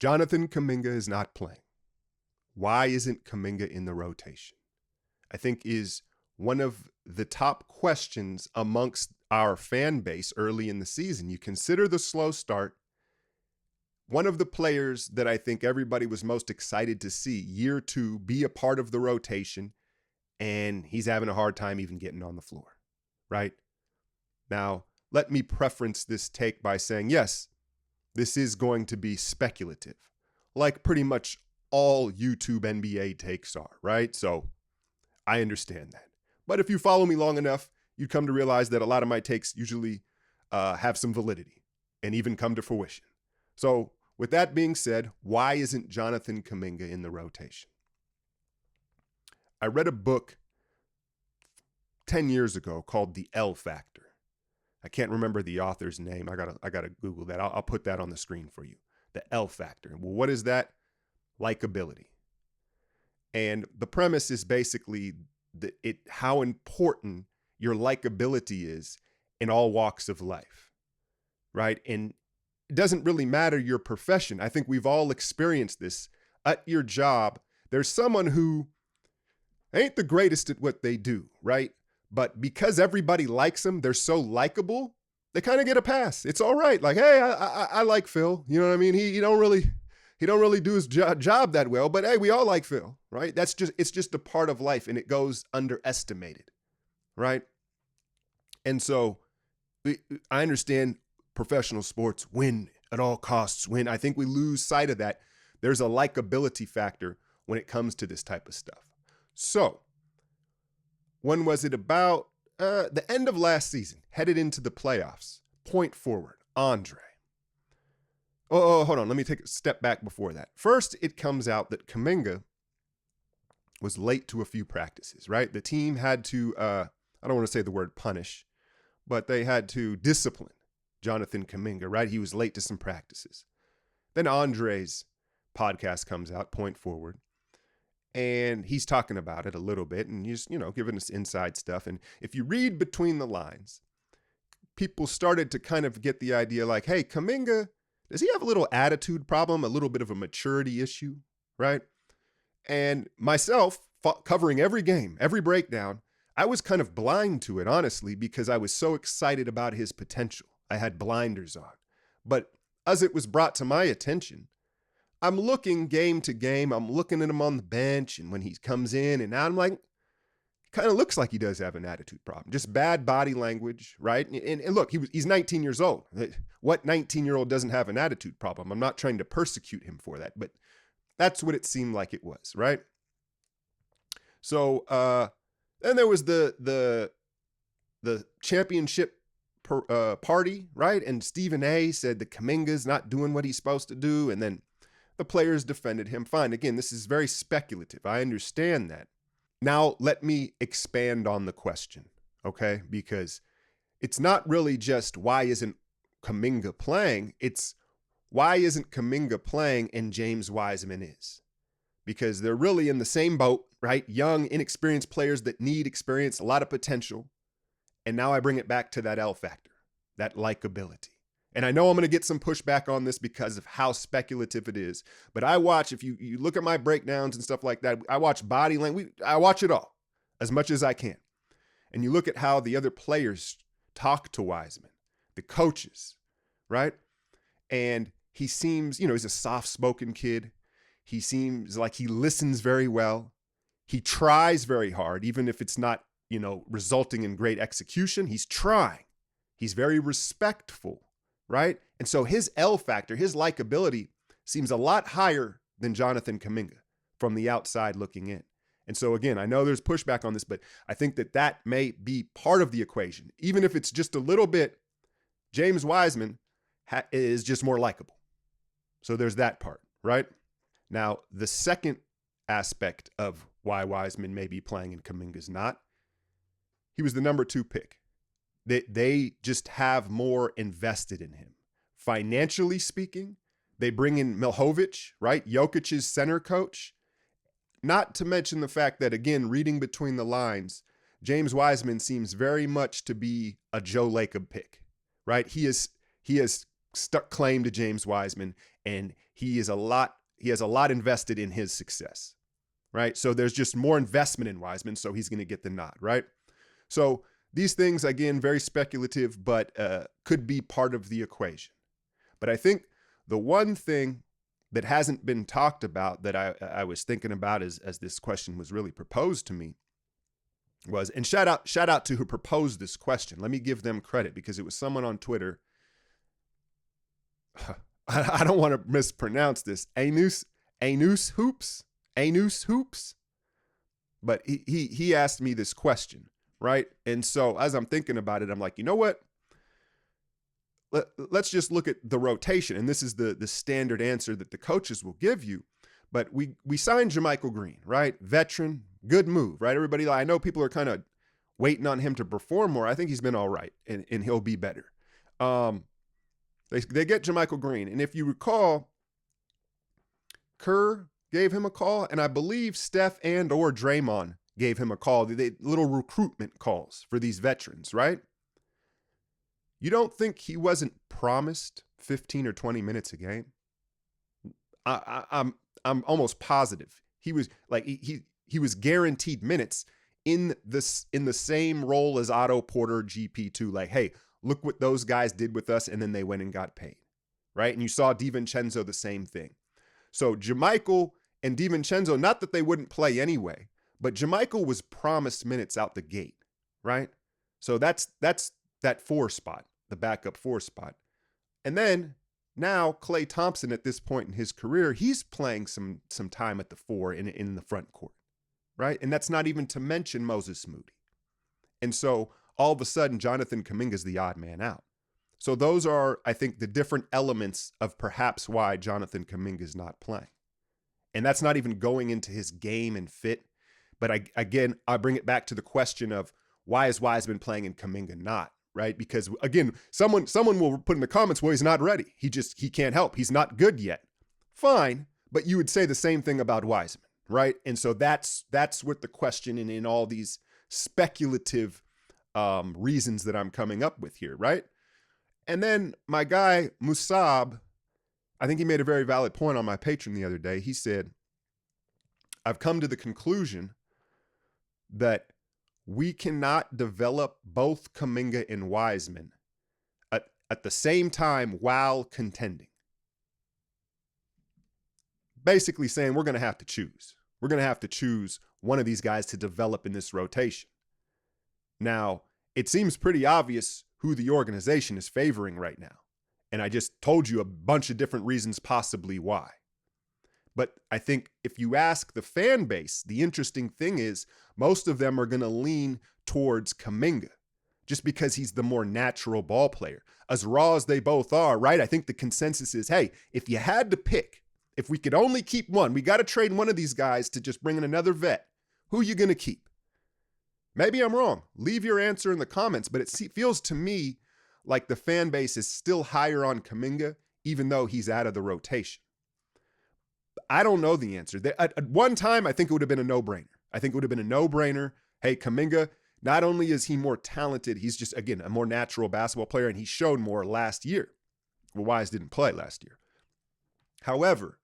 Jonathan Kuminga is not playing. Why isn't Kuminga in the rotation? I think is one of the top questions amongst our fan base early in the season. You consider the slow start. One of the players that I think everybody was most excited to see year two be a part of the rotation, and he's having a hard time even getting on the floor, right? Now, let me preference this take by saying, yes, this is going to be speculative, like pretty much all YouTube NBA takes are, right? So I understand that. But if you follow me long enough, you'd come to realize that a lot of my takes usually have some validity and even come to fruition. So with that being said, why isn't Jonathan Kuminga in the rotation? I read a book 10 years ago called The L Factor. I can't remember the author's name. I gotta Google that. I'll put that on the screen for you. The L Factor. Well, what is that? Likability. And the premise is basically how important your likability is in all walks of life, right? And it doesn't really matter your profession. I think we've all experienced this. At your job, there's someone who ain't the greatest at what they do, right? But because everybody likes them, they're so likable, they kind of get a pass. It's all right. Like, hey, I like Phil. You know what I mean? He don't really do his job that well, but hey, we all like Phil, right? It's just a part of life, and it goes underestimated, right? And so I understand professional sports win at all costs, win. I think we lose sight of that. There's a likability factor when it comes to this type of stuff. So when was it? About the end of last season, headed into the playoffs, point forward, Andre. Oh, hold on. Let me take a step back before that. First, it comes out that Kuminga was late to a few practices, right? The team had to, I don't want to say the word punish, but they had to discipline Jonathan Kuminga, right? He was late to some practices. Then Andre's podcast comes out, Point Forward, and he's talking about it a little bit, and he's, giving us inside stuff. And if you read between the lines, people started to kind of get the idea like, hey, Kuminga, does he have a little attitude problem, a little bit of a maturity issue, right? And myself, covering every game, every breakdown, I was kind of blind to it, honestly, because I was so excited about his potential. I had blinders on. But as it was brought to my attention, I'm looking game to game. I'm looking at him on the bench, and when he comes in, and I'm like, kind of looks like he does have an attitude problem. Just bad body language, right? And look, he's 19 years old. What 19-year-old doesn't have an attitude problem? I'm not trying to persecute him for that, but that's what it seemed like it was, right? So then there was the championship party, right? And Stephen A said that Kuminga's not doing what he's supposed to do, and then the players defended him. Fine. Again, this is very speculative. I understand that. Now, let me expand on the question, okay? Because it's not really just why isn't Kuminga playing, it's why isn't Kuminga playing and James Wiseman is? Because they're really in the same boat, right? Young, inexperienced players that need experience, a lot of potential. And now I bring it back to that L factor, that likability. And I know I'm going to get some pushback on this because of how speculative it is. But I watch, if you look at my breakdowns and stuff like that, I watch body language. I watch it all as much as I can. And you look at how the other players talk to Wiseman, the coaches, right? And he seems, he's a soft-spoken kid. He seems like he listens very well. He tries very hard, even if it's not, resulting in great execution. He's trying. He's very respectful. Right? And so his L factor, his likability seems a lot higher than Jonathan Kuminga from the outside looking in. And so again, I know there's pushback on this, but I think that may be part of the equation. Even if it's just a little bit, James Wiseman is just more likable. So there's that part, right? Now, the second aspect of why Wiseman may be playing and Kuminga's not, he was the number 2 pick. They just have more invested in him. Financially speaking, they bring in Milhovic, right? Jokic's center coach. Not to mention the fact that, again, reading between the lines, James Wiseman seems very much to be a Joe Lacob pick, right? He has claim to James Wiseman, and he has a lot invested in his success, right? So there's just more investment in Wiseman, so he's going to get the nod, right? So these things, again, very speculative, but could be part of the equation. But I think the one thing that hasn't been talked about that I was thinking about as this question was really proposed to me was, and shout out to who proposed this question. Let me give them credit, because it was someone on Twitter. I don't want to mispronounce this. Anus Hoops. But he asked me this question, right? And so as I'm thinking about it, I'm like, you know what? Let's just look at the rotation. And this is the standard answer that the coaches will give you. But we signed JaMychal Green, right? Veteran, good move, right? Everybody, I know people are kind of waiting on him to perform more. I think he's been all right, and he'll be better. They get JaMychal Green. And if you recall, Kerr gave him a call, and I believe Steph and or Draymond gave him a call. They little recruitment calls for these veterans, right? You don't think he wasn't promised 15 or 20 minutes a game? I'm almost positive he was like he was guaranteed minutes in the same role as Otto Porter, GP2. Like, hey, look what those guys did with us, and then they went and got paid, right? And you saw DiVincenzo the same thing. So JaMychal and DiVincenzo, not that they wouldn't play anyway, but JaMychal was promised minutes out the gate, right? So that's that 4 spot, the backup 4 spot. And then now Klay Thompson, at this point in his career, he's playing some time at the 4 in the front court, right? And that's not even to mention Moses Moody. And so all of a sudden, Jonathan Kuminga is the odd man out. So those are, I think, the different elements of perhaps why Jonathan Kuminga is not playing. And that's not even going into his game and fit. But I bring it back to the question of, why is Wiseman playing and Kuminga not, right? Because again, someone will put in the comments, well, he's not ready. He can't help. He's not good yet. Fine, but you would say the same thing about Wiseman, right? And so that's what the question in all these speculative reasons that I'm coming up with here, right? And then my guy, Musab, I think he made a very valid point on my Patreon the other day. He said, I've come to the conclusion that we cannot develop both Kuminga and Wiseman at the same time while contending. Basically saying we're going to have to choose. We're going to have to choose one of these guys to develop in this rotation. Now, it seems pretty obvious who the organization is favoring right now. And I just told you a bunch of different reasons possibly why. But I think if you ask the fan base, the interesting thing is most of them are going to lean towards Kuminga just because he's the more natural ball player. As raw as they both are, right? I think the consensus is, hey, if you had to pick, if we could only keep one, we got to trade one of these guys to just bring in another vet. Who are you going to keep? Maybe I'm wrong. Leave your answer in the comments, but it feels to me like the fan base is still higher on Kuminga, even though he's out of the rotation. I don't know the answer. At one time, I think it would have been a no-brainer. I think it would have been a no-brainer. Hey, Kuminga, not only is he more talented, he's just, again, a more natural basketball player, and he's shown more last year. Well, Wise didn't play last year. However,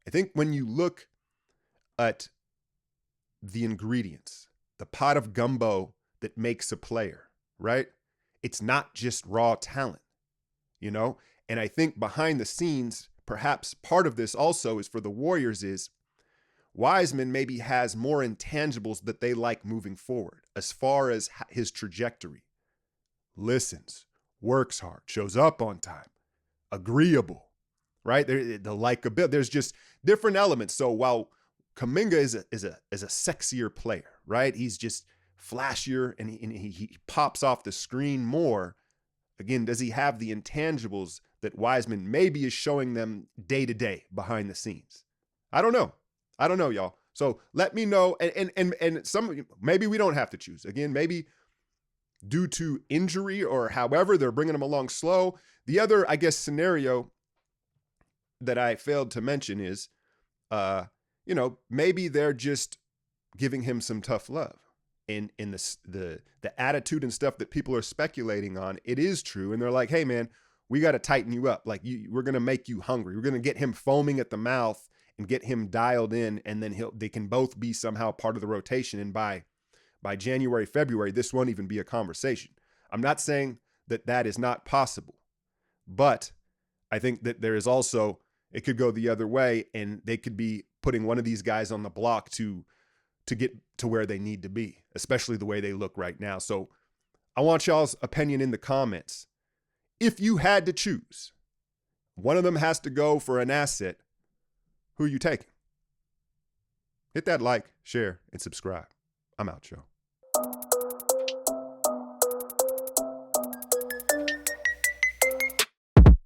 I think when you look at the ingredients, the pot of gumbo that makes a player, right? It's not just raw talent, you know? And I think behind the scenes, perhaps part of this also is for the Warriors is Wiseman maybe has more intangibles that they like moving forward as far as his trajectory. Listens, works hard, shows up on time, agreeable, right? The likability, there's just different elements. So while Kuminga is a sexier player, right? He's just flashier and he pops off the screen more. Again, does he have the intangibles that Wiseman maybe is showing them day to day behind the scenes? I don't know, y'all. So let me know. And some, maybe we don't have to choose. Again, maybe due to injury or however they're bringing him along slow. The other, I guess, scenario that I failed to mention is, maybe they're just giving him some tough love. In the attitude and stuff that people are speculating on, it is true. And they're like, hey, man, we got to tighten you up. Like we're going to make you hungry. We're going to get him foaming at the mouth and get him dialed in, and then they can both be somehow part of the rotation. And by January, February, this won't even be a conversation. I'm not saying that is not possible, but I think that there is also, it could go the other way, and they could be putting one of these guys on the block to get to where they need to be, especially the way they look right now. So I want y'all's opinion in the comments. If you had to choose, one of them has to go for an asset, who are you taking? Hit that like, share, and subscribe. I'm out, y'all.